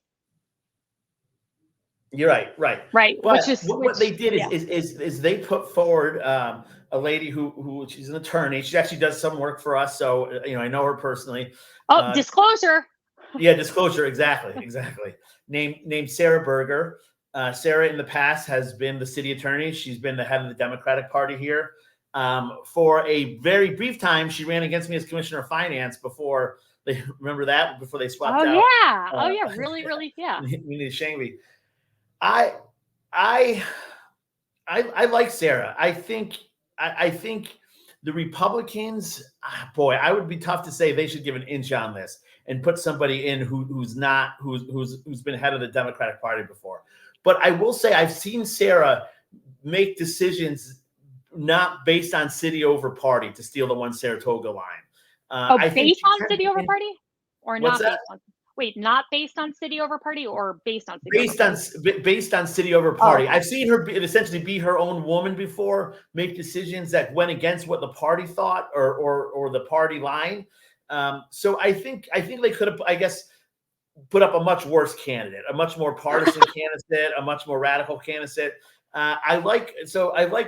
You're right. But what they did is they put forward a lady who she's an attorney. She actually does some work for us, so I know her personally. Oh, disclosure. Yeah, disclosure. Exactly. Named Sarah Berger. Sarah in the past has been the city attorney. She's been the head of the Democratic Party here. For a very brief time, she ran against me as Commissioner of Finance before they remember that before they swapped out. Really, yeah. We need to shame me. I like Sarah. I think the Republicans, I would be tough to say they should give an inch on this and put somebody in who's been head of the Democratic Party before. But I will say I've seen Sarah make decisions not based on city over party, to steal the one Saratoga line. I think based on city over party, or not based on? Wait, not based on city over party, or based on city based on city over party. I've seen her essentially be her own woman before, make decisions that went against what the party thought or the party line. So I think they could have, I guess, put up a much worse candidate, a much more partisan candidate, a much more radical candidate. I like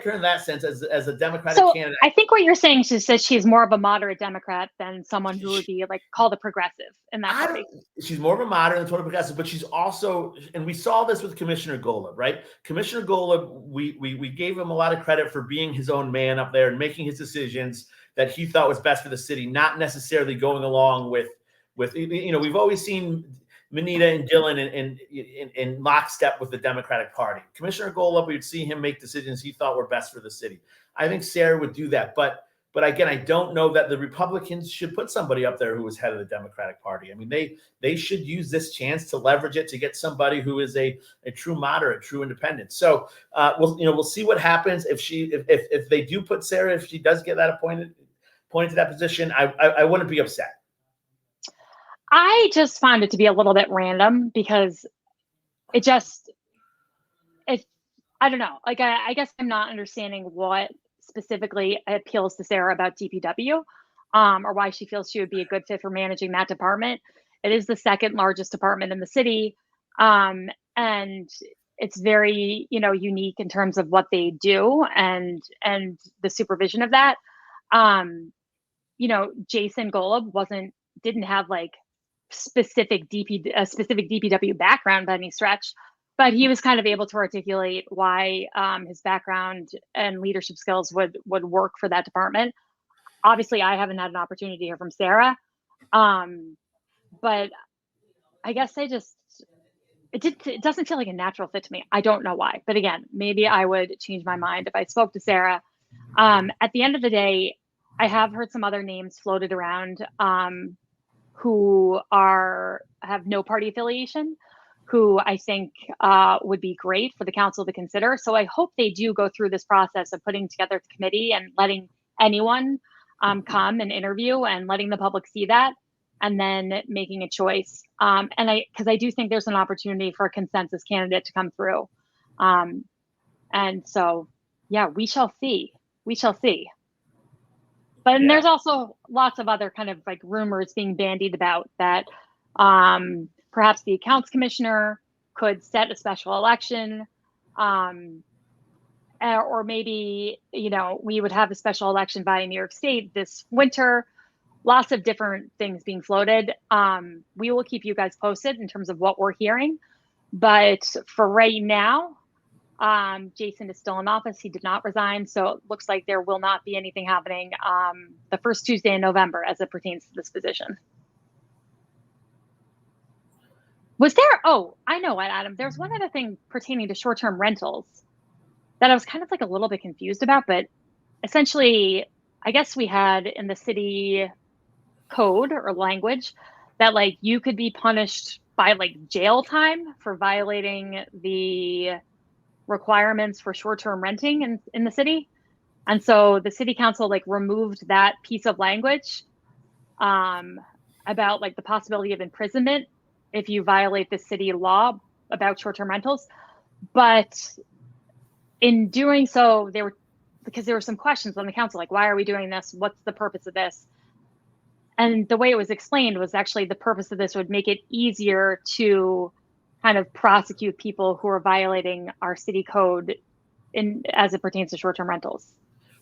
her in that sense as a Democratic candidate. I think what you're saying is that she's more of a moderate Democrat than someone who would be like called a progressive in that party. She's more of a moderate than total progressive, but she's also, and we saw this with Commissioner Golub, right? Commissioner Golub, we gave him a lot of credit for being his own man up there and making his decisions that he thought was best for the city, not necessarily going along with we've always seen Manita and Dylan in lockstep with the Democratic Party. Commissioner Golub, we would see him make decisions he thought were best for the city. I think Sarah would do that. But again, I don't know that the Republicans should put somebody up there who was head of the Democratic Party. I mean, they should use this chance to leverage it to get somebody who is a true moderate, true independent. So we'll see what happens if they do put Sarah, if she does get that appointed to that position. I wouldn't be upset. I just found it to be a little bit random because I don't know. Like, I guess I'm not understanding what specifically appeals to Sarah about DPW, or why she feels she would be a good fit for managing that department. It is the second largest department in the city. And it's very, unique in terms of what they do and the supervision of that. Jason Golub didn't have like specific DPW background by any stretch, but he was kind of able to articulate why his background and leadership skills would work for that department. Obviously, I haven't had an opportunity to hear from Sarah, but I guess it doesn't feel like a natural fit to me. I don't know why, but again, maybe I would change my mind if I spoke to Sarah. At the end of the day, I have heard some other names floated around who have no party affiliation, who I think would be great for the council to consider. So I hope they do go through this process of putting together the committee and letting anyone come and interview and letting the public see that, and then making a choice. Because I do think there's an opportunity for a consensus candidate to come through. And so, yeah, we shall see. We shall see. But there's also lots of other kind of like rumors being bandied about that perhaps the accounts commissioner could set a special election, or maybe, we would have a special election via New York State this winter. Lots of different things being floated. We will keep you guys posted in terms of what we're hearing. But for right now, Jason is still in office. He did not resign. So it looks like there will not be anything happening the first Tuesday in November as it pertains to this position. Was there, I know what, Adam, there's one other thing pertaining to short-term rentals that I was kind of like a little bit confused about, but essentially, I guess we had in the city code or language that like you could be punished by like jail time for violating the requirements for short-term renting in the city. And so the city council like removed that piece of language about like the possibility of imprisonment if you violate the city law about short-term rentals. But in doing so, because there were some questions on the council, like, why are we doing this? What's the purpose of this? And the way it was explained was actually the purpose of this would make it easier to kind of prosecute people who are violating our city code as it pertains to short-term rentals.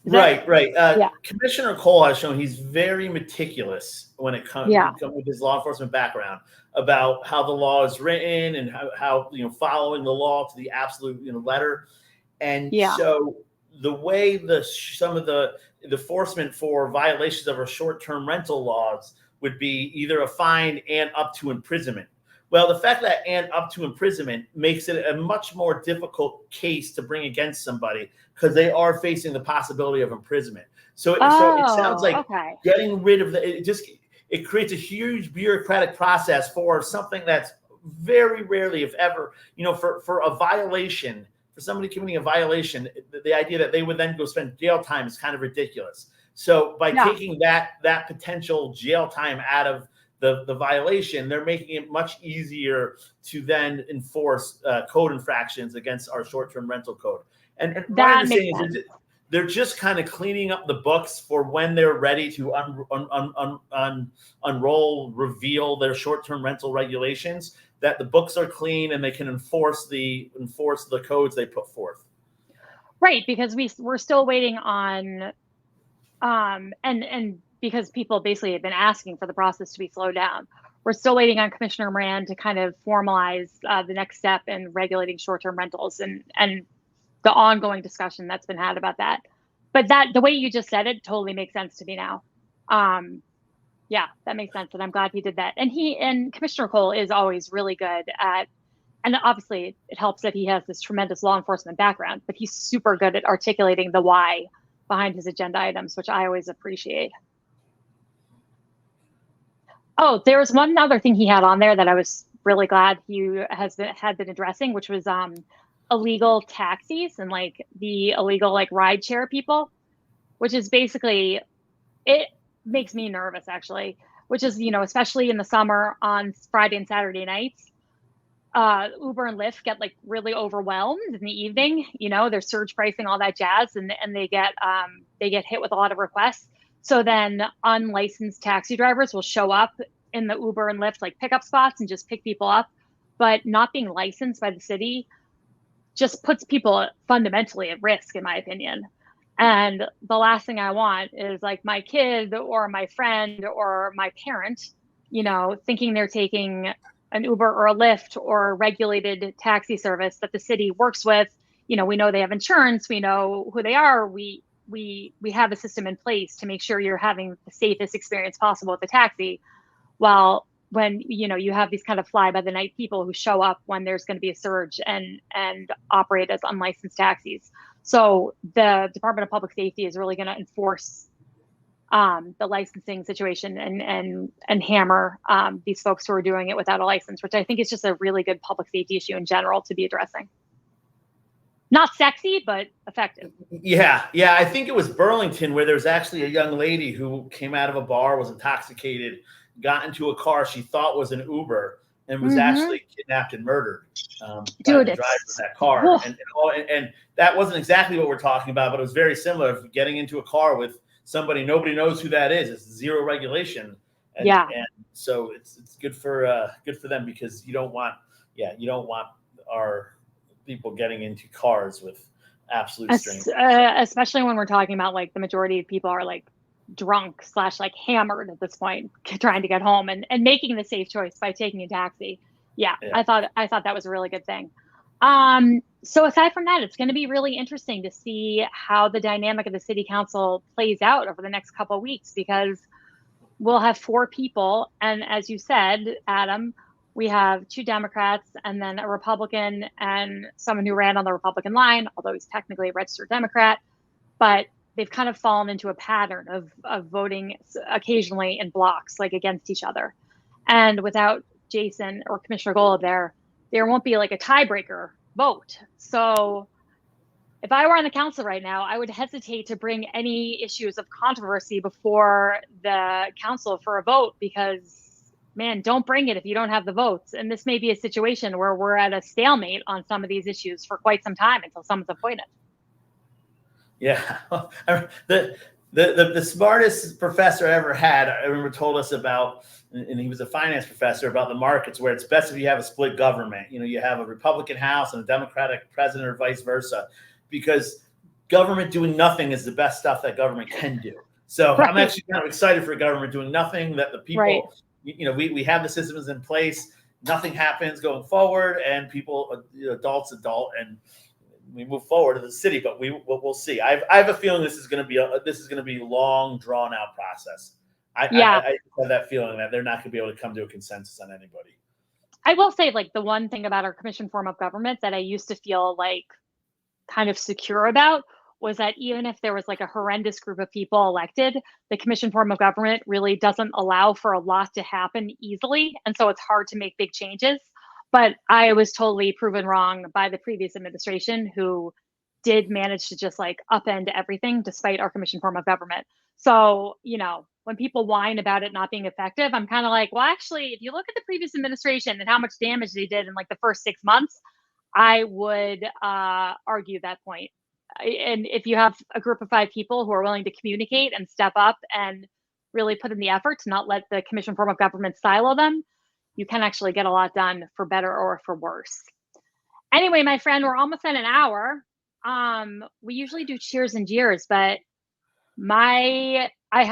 Right. Yeah. Commissioner Cole has shown he's very meticulous when it comes with his law enforcement background about how the law is written and how following the law to the absolute letter. And so the way some of the enforcement for violations of our short-term rental laws would be either a fine and up to imprisonment. Well, the fact that and up to imprisonment makes it a much more difficult case to bring against somebody because they are facing the possibility of imprisonment. So it sounds like getting rid of it creates a huge bureaucratic process for something that's very rarely, if ever, for a violation, for somebody committing a violation, the idea that they would then go spend jail time is kind of ridiculous. So by taking that potential jail time out of the violation, they're making it much easier to then enforce code infractions against our short-term rental code. And my understanding is they're just kind of cleaning up the books for when they're ready to reveal their short-term rental regulations, that the books are clean and they can enforce the codes they put forth. Right, because we're still waiting on and because people basically have been asking for the process to be slowed down. We're still waiting on Commissioner Moran to kind of formalize the next step in regulating short-term rentals and the ongoing discussion that's been had about that. But the way you just said it totally makes sense to me now. Yeah, that makes sense. And I'm glad he did that. And Commissioner Cole is always really good at, and obviously it helps that he has this tremendous law enforcement background, but he's super good at articulating the why behind his agenda items, which I always appreciate. Oh, there was one other thing he had on there that I was really glad he had been addressing, which was illegal taxis and like the illegal like ride share people, which is basically, it makes me nervous actually, which is, especially in the summer on Friday and Saturday nights, Uber and Lyft get like really overwhelmed in the evening, they're surge pricing, all that jazz, and they get hit with a lot of requests. So then unlicensed taxi drivers will show up in the Uber and Lyft like pickup spots and just pick people up, but not being licensed by the city just puts people fundamentally at risk, in my opinion. And the last thing I want is like my kid or my friend or my parent, thinking they're taking an Uber or a Lyft or a regulated taxi service that the city works with. We know they have insurance. We know who they are. We have a system in place to make sure you're having the safest experience possible with the taxi. While when you have these kind of fly by the night people who show up when there's going to be a surge and operate as unlicensed taxis. So the Department of Public Safety is really going to enforce the licensing situation and hammer these folks who are doing it without a license, which I think is just a really good public safety issue in general to be addressing. Not sexy, but effective. Yeah. I think it was Burlington where there was actually a young lady who came out of a bar, was intoxicated, got into a car she thought was an Uber, and was actually kidnapped and murdered. Dude, the driver of that car. And that wasn't exactly what we're talking about, but it was very similar. Getting into a car with somebody, nobody knows who that is. It's zero regulation. And so it's good for them, because you don't want our people getting into cars with absolute strangers. Especially when we're talking about like the majority of people are like drunk / like hammered at this point, trying to get home and making the safe choice by taking a taxi. Yeah. I thought that was a really good thing. So aside from that, it's going to be really interesting to see how the dynamic of the city council plays out over the next couple of weeks, because we'll have 4 people. And as you said, Adam, we have 2 Democrats and then a Republican and someone who ran on the Republican line, although he's technically a registered Democrat, but they've kind of fallen into a pattern of voting occasionally in blocks, like against each other. And without Jason or Commissioner Golub there won't be like a tiebreaker vote. So if I were on the council right now, I would hesitate to bring any issues of controversy before the council for a vote, because man, don't bring it if you don't have the votes. And this may be a situation where we're at a stalemate on some of these issues for quite some time until someone's appointed. Yeah, the smartest professor I ever had, I remember, told us about, and he was a finance professor, about the markets, where it's best if you have a split government. You have a Republican House and a Democratic president, or vice versa, because government doing nothing is the best stuff that government can do. So I'm actually kind of excited for government doing nothing, that the people, we have the systems in place, nothing happens going forward, and people, adult, and we move forward to the city, but we'll see. I have a feeling this is going to be a long, drawn out process. I have that feeling that they're not going to be able to come to a consensus on anybody. I will say, like, the one thing about our commission form of government that I used to feel like kind of secure about was that even if there was like a horrendous group of people elected, the commission form of government really doesn't allow for a lot to happen easily, and so it's hard to make big changes. But I was totally proven wrong by the previous administration, who did manage to just like upend everything despite our commission form of government. So, when people whine about it not being effective, I'm kind of like, well, actually, if you look at the previous administration and how much damage they did in like the first 6 months, I would argue that point. And if you have a group of 5 people who are willing to communicate and step up and really put in the effort to not let the commission form of government silo them, you can actually get a lot done, for better or for worse. Anyway, my friend, we're almost at an hour. We usually do cheers and jeers, but I've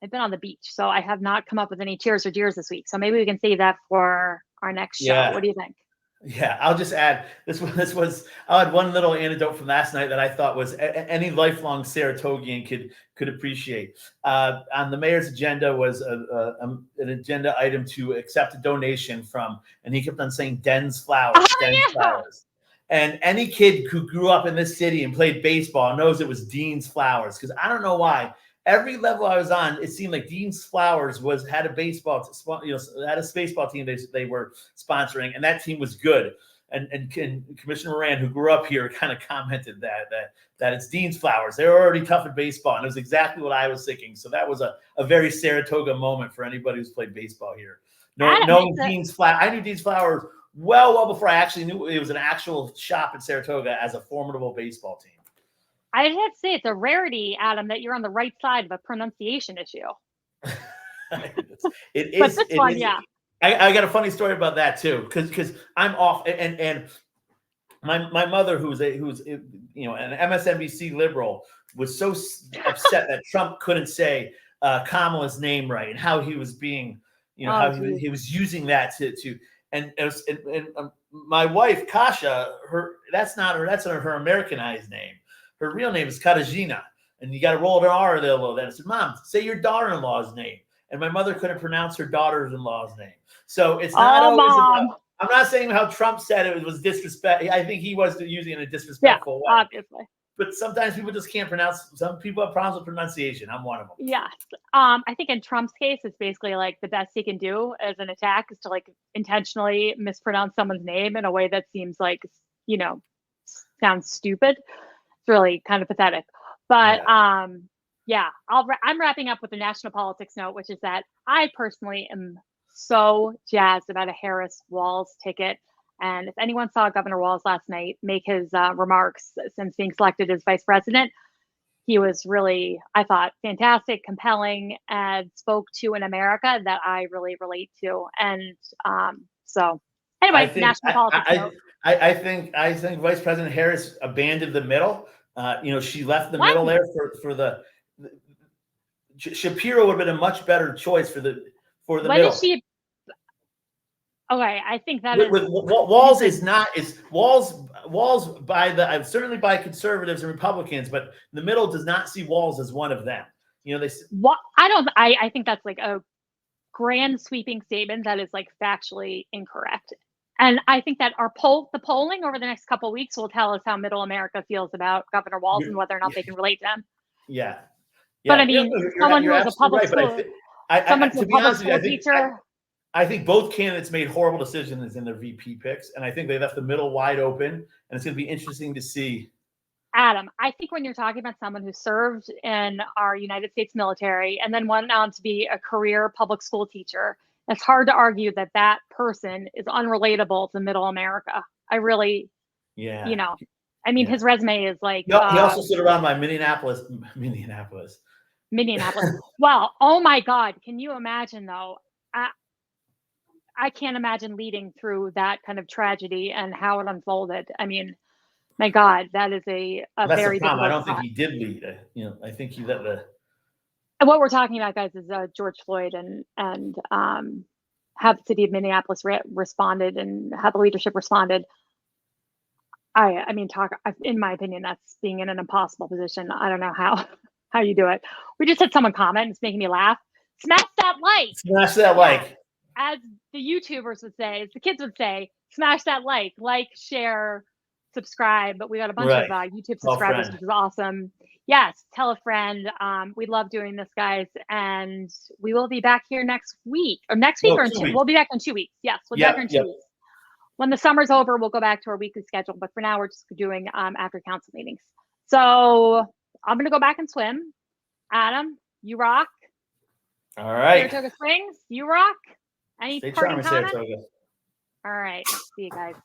been on the beach, so I have not come up with any cheers or jeers this week. So maybe we can save that for our next show. Yeah. What do you think? Yeah, I'll just add I'll add one little anecdote from last night that I thought was any lifelong Saratogian could appreciate. On the mayor's agenda was an agenda item to accept a donation from, and he kept on saying Den's Flowers, Flowers. And any kid who grew up in this city and played baseball knows it was Dean's Flowers, because I don't know why. Every level I was on, it seemed like Dean's Flowers had a baseball, had a baseball team they were sponsoring, and that team was good. And Commissioner Moran, who grew up here, kind of commented that it's Dean's Flowers. They were already tough at baseball, and it was exactly what I was thinking. So that was a very Saratoga moment for anybody who's played baseball here. Knowing Dean's Flowers, I knew Dean's Flowers well before I actually knew it was an actual shop in Saratoga as a formidable baseball team. I have to say, it's a rarity, Adam, that you're on the right side of a pronunciation issue. It is. But this one, yeah. I got a funny story about that too, because I'm off, and my mother, who's an MSNBC liberal, was so upset that Trump couldn't say Kamala's name right, and how he was being, how he was using that to. And my wife Kasha, that's not her Americanized name. Her real name is Katarzyna, and you got to roll an R there a little bit. I said, Mom, say your daughter-in-law's name. And my mother couldn't pronounce her daughter-in-law's name. So it's not always about, I'm not saying how Trump said it was disrespect. I think he was using it in a disrespectful way. Obviously. But sometimes people just can't pronounce. Some people have problems with pronunciation. I'm one of them. Yes. I think in Trump's case, it's basically like the best he can do as an attack is to like intentionally mispronounce someone's name in a way that seems like, sounds stupid. It's really kind of pathetic. But I'm wrapping up with a national politics note, which is that I personally am so jazzed about a Harris-Walz ticket. And if anyone saw Governor Walz last night make his remarks since being selected as vice president, he was really, I thought, fantastic, compelling, and spoke to an America that I really relate to. And so anyway, national politics note. I think Vice President Harris abandoned the middle. She left the middle there for the Shapiro would have been a much better choice for the middle. Okay, I think that Walz by certainly by conservatives and Republicans, but the middle does not see Walz as one of them. I think that's like a grand sweeping statement that is like factually incorrect. And I think that the polling over the next couple of weeks will tell us how middle America feels about Governor Walz and whether or not they can relate to him. Yeah. But I mean, someone who is a public school, teacher. I think both candidates made horrible decisions in their VP picks, and I think they left the middle wide open, and it's going to be interesting to see. Adam, I think when you're talking about someone who served in our United States military and then went on to be a career public school teacher, it's hard to argue that person is unrelatable to middle America. I really, his resume is like. He also stood around by Minneapolis. Well, oh my God. Can you imagine though? I can't imagine leading through that kind of tragedy and how it unfolded. I mean, my God, that is a very big problem. I don't think he did lead. I think he let the. What we're talking about, guys, is George Floyd and how the city of Minneapolis responded and how the leadership responded. In my opinion, that's being in an impossible position. I don't know how you do it. We just had someone comment. It's making me laugh. Smash that like. Smash that like. As the YouTubers would say, as the kids would say, smash that like, share, subscribe, but we got a bunch of YouTube subscribers, which is awesome. Yes, tell a friend. We love doing this, guys, and we will be back here next week or we'll be back in 2 weeks. Yes, we'll be back in 2 weeks. When the summer's over, we'll go back to our weekly schedule. But for now, we're just doing after council meetings. So I'm gonna go back and swim. Adam, you rock. All right. Saratoga Springs, you rock. Any Stay parting charming, comments? Saratoga. All right. See you guys.